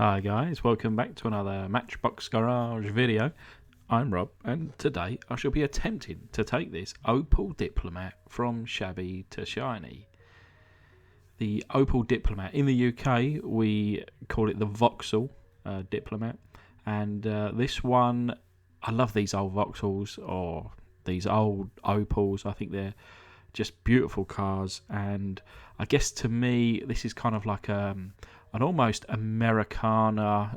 Hi guys, welcome back to another Matchbox Garage video. I'm Rob, and today I shall be attempting to take this Opel Diplomat from shabby to shiny. The Opel Diplomat, in the UK we call it the Vauxhall Diplomat, and this one, I love these old Vauxhalls or these old Opels. I think they're just beautiful cars, and I guess to me this is kind of like an almost Americana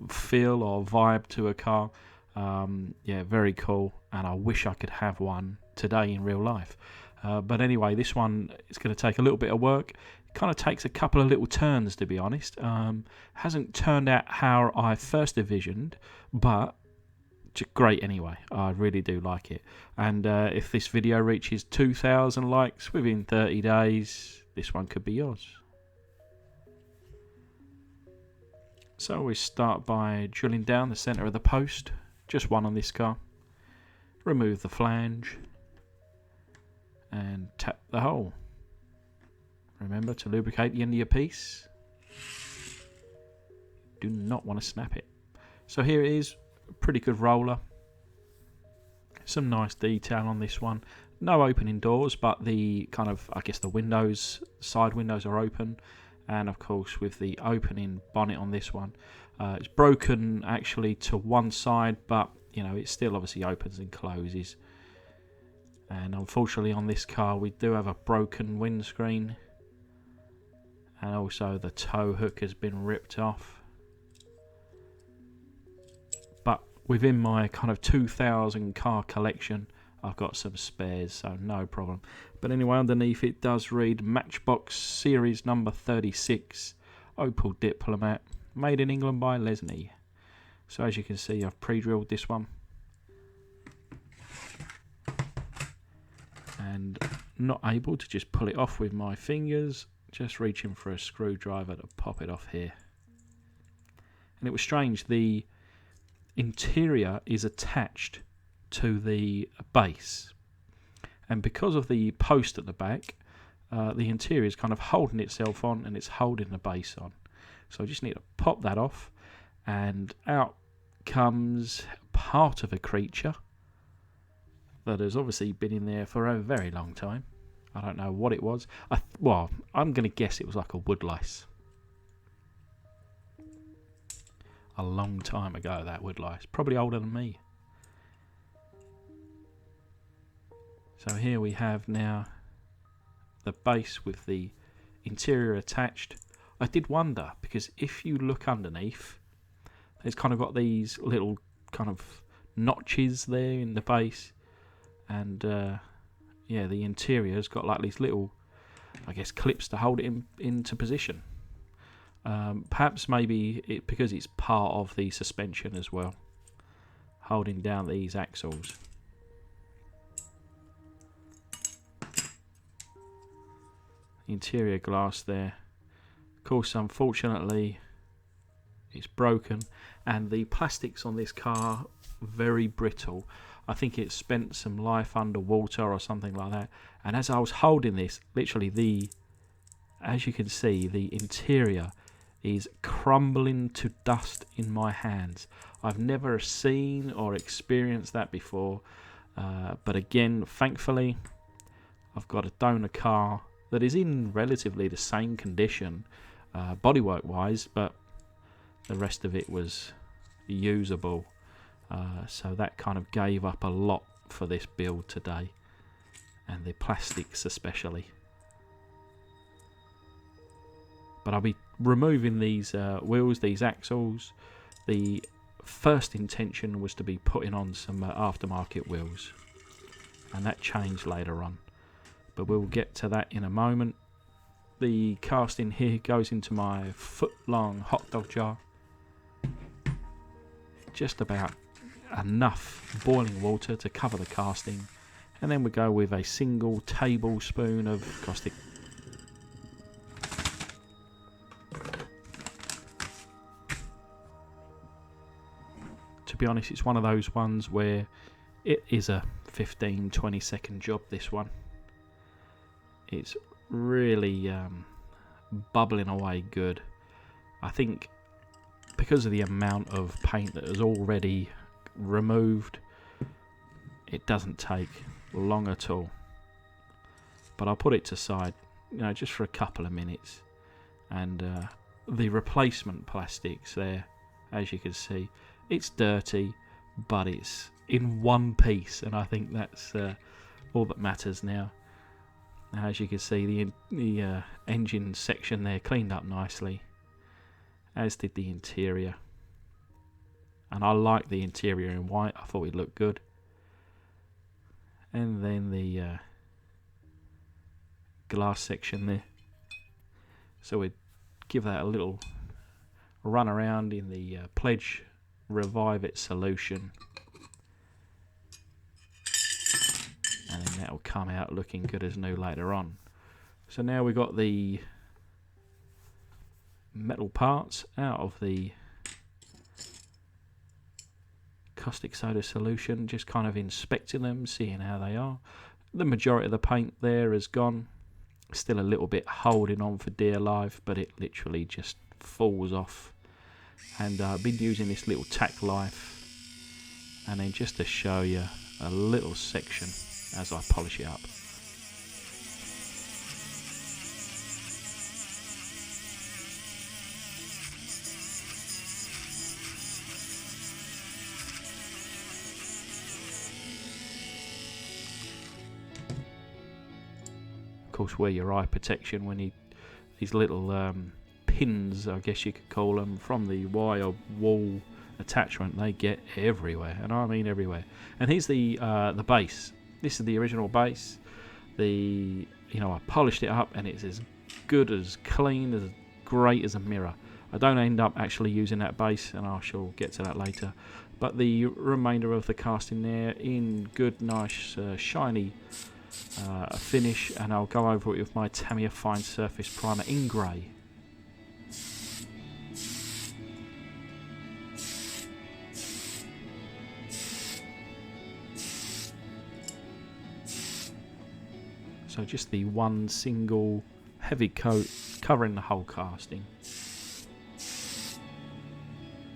feel or vibe to a car. Yeah, very cool, and I wish I could have one today in real life. But anyway, this one is going to take a little bit of work. It kind of takes a couple of little turns, to be honest. Hasn't turned out how I first envisioned, but great anyway. I really do like it. And if this video reaches 2,000 likes within 30 days, this one could be yours. So we start by drilling down the centre of the post, just one on this car. Remove the flange and tap the hole. Remember to lubricate the end of your piece. Do not want to snap it. So here it is, a pretty good roller. Some nice detail on this one. No opening doors, but the kind of, I guess the windows, side windows are open. And of course with the opening bonnet on this one, it's broken actually to one side, but you know it still obviously opens and closes. And unfortunately on this car we do have a broken windscreen, and also the tow hook has been ripped off. But within my kind of 2,000 car collection, I've got some spares, so no problem. But anyway, underneath it does read Matchbox Series number 36, Opel Diplomat, made in England by Lesney. So as you can see, I've pre-drilled this one. And not able to just pull it off with my fingers, just reaching for a screwdriver to pop it off here. And it was strange, the interior is attached to the base, and because of the post at the back, the interior is kind of holding itself on, and it's holding the base on. So I just need to pop that off, and out comes part of a creature that has obviously been in there for a very long time. I don't know what it was. Well, I'm going to guess it was like a woodlice. A long time ago, that woodlice. Probably older than me. So here we have now the base with the interior attached. I did wonder, because if you look underneath, it's kind of got these little kind of notches there in the base. And yeah, the interior's got like these little, I guess, clips to hold it into position. Perhaps maybe because it's part of the suspension as well, holding down these axles. Interior glass there. Of course, unfortunately, it's broken, and the plastics on this car very brittle. I think it spent some life underwater or something like that. And as I was holding this, literally as you can see, the interior is crumbling to dust in my hands. I've never seen or experienced that before. But again, thankfully, I've got a donor car that is in relatively the same condition, bodywork wise, but the rest of it was usable. So that kind of gave up a lot for this build today, and the plastics especially. But I'll be removing these wheels, these axles. The first intention was to be putting on some aftermarket wheels, and that changed later on. But we'll get to that in a moment. The casting here goes into my foot-long hot dog jar. Just about enough boiling water to cover the casting. And then we go with a single tablespoon of caustic. To be honest, it's one of those ones where it is a 15-20 second job, this one. It's really bubbling away good. I think because of the amount of paint that is already removed, it doesn't take long at all. But I'll put it to side, just for a couple of minutes. And the replacement plastics there, as you can see, it's dirty, but it's in one piece, and I think that's all that matters now. As you can see, the engine section there cleaned up nicely, as did the interior. And I like the interior in white. I thought it looked good. And then the glass section there. So we give that a little run around in the Pledge Revive It solution. And then that will come out looking good as new later on. So now we've got the metal parts out of the caustic soda solution, just kind of inspecting them, seeing how they are. The majority of the paint there has gone. Still a little bit holding on for dear life, but it literally just falls off. And I've been using this little tack life, and then just to show you a little section as I polish it up. Of course, wear your eye protection when these little pins, I guess you could call them, from the wire wall attachment, they get everywhere, and I mean everywhere. And here's the base. This is the original base. I polished it up, and it's as good, as clean, as great as a mirror. I don't end up actually using that base, and I shall get to that later. But the remainder of the casting there in good, nice, shiny finish, and I'll go over it with my Tamiya Fine Surface Primer in grey. So just the one single heavy coat covering the whole casting.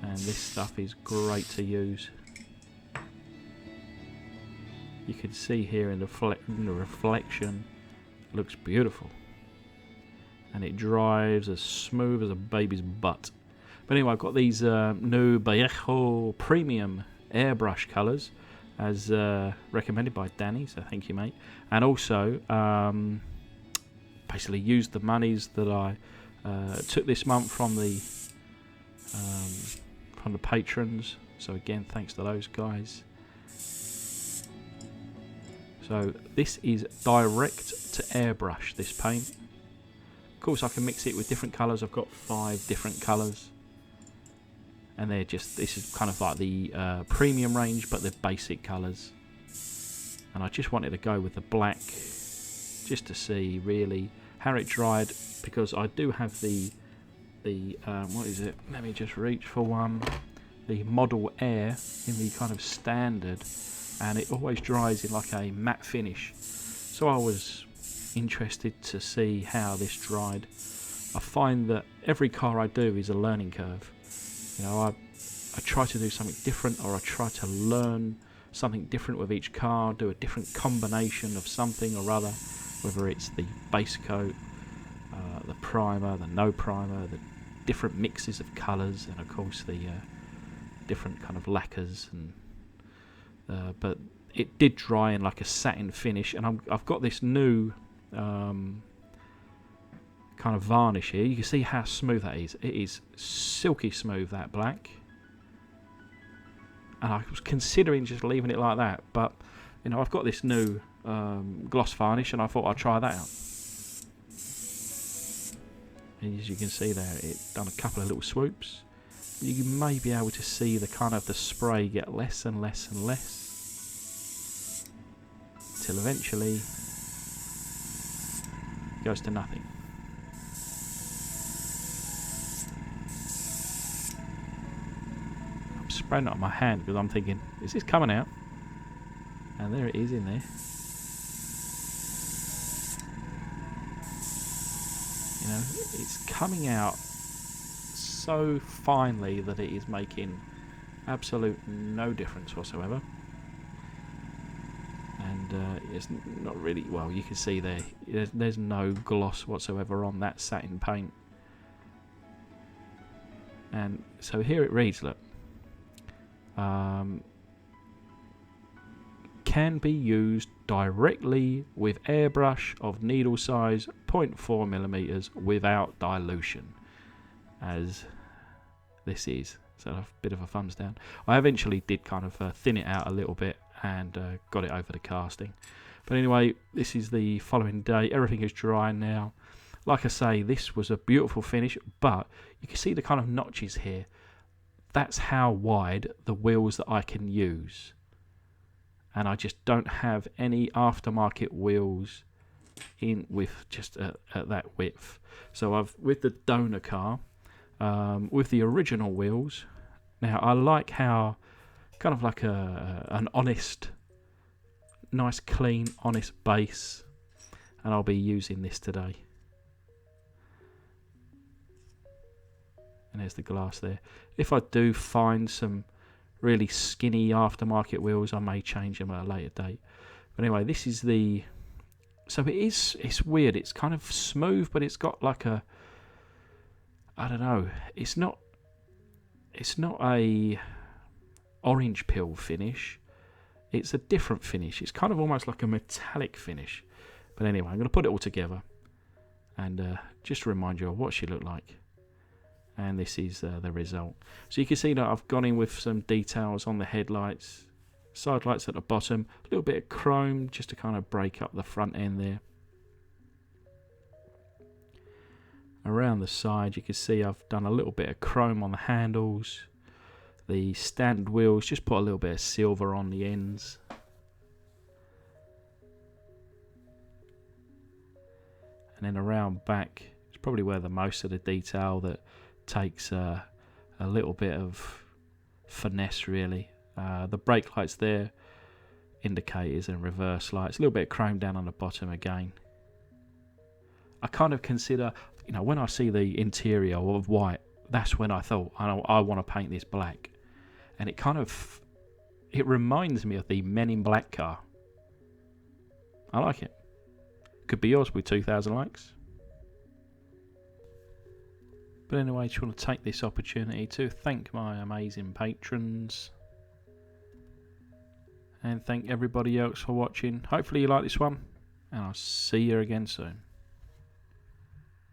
And this stuff is great to use. You can see here in the reflection, it looks beautiful. And it dries as smooth as a baby's butt. But anyway, I've got these new Vallejo Premium airbrush colours, as recommended by Danny, so thank you, mate. And also, basically used the monies that I took this month from the patrons. So again, thanks to those guys. So this is direct to airbrush, this paint. Of course, I can mix it with different colours. I've got 5 different colours. And this is kind of like the premium range, but they're basic colours. And I just wanted to go with the black, just to see really how it dried, because I do have the what is it? Let me just reach for one. The Model Air in the kind of standard, and it always dries in like a matte finish. So I was interested to see how this dried. I find that every car I do is a learning curve. I try to do something different, or I try to learn something different with each car, do a different combination of something or other, whether it's the base coat, the primer, the no primer, the different mixes of colours, and of course the different kind of lacquers. And but it did dry in like a satin finish, and I've got this new kind of varnish here. You can see how smooth that is. It is silky smooth, that black. And I was considering just leaving it like that, but I've got this new gloss varnish, and I thought I'd try that out. And as you can see there, it's done a couple of little swoops. You may be able to see the kind of the spray get less and less and less, till eventually it goes to nothing. Spraying it on my hand because I'm thinking, is this coming out? And there it is in there. It's coming out so finely that it is making absolute no difference whatsoever. And it's not really, well, you can see there's no gloss whatsoever on that satin paint. And so here it reads, look, can be used directly with airbrush of needle size 0.4mm without dilution, as this is. So a bit of a thumbs down. I eventually did kind of thin it out a little bit and got it over the casting. But anyway, this is the following day. Everything is dry now. Like I say, this was a beautiful finish, but you can see the kind of notches here. That's how wide the wheels that I can use. And I just don't have any aftermarket wheels in with just at that width. So I've, with the donor car, with the original wheels. Now I like how kind of like an honest, nice clean honest base, and I'll be using this today. And there's the glass there. If I do find some really skinny aftermarket wheels, I may change them at a later date. But anyway, this is the, so it's weird, it's kind of smooth, but it's got like a, I don't know, it's not a orange peel finish, it's a different finish. It's kind of almost like a metallic finish. But anyway, I'm going to put it all together and just to remind you of what she looked like. And this is the result. So you can see that I've gone in with some details on the headlights, side lights at the bottom, a little bit of chrome just to kind of break up the front end there. Around the side you can see I've done a little bit of chrome on the handles. The standard wheels, just put a little bit of silver on the ends. And then around back, it's probably where the most of the detail that takes a little bit of finesse really. The brake lights there, indicators and reverse lights, a little bit of chrome down on the bottom again. I kind of consider, you know, when I see the interior of white, that's when I thought I want to paint this black. And it kind of, it reminds me of the Men in Black car. I like it. Could be yours with 2,000 likes. But anyway, I just want to take this opportunity to thank my amazing patrons. And thank everybody else for watching. Hopefully you like this one. And I'll see you again soon.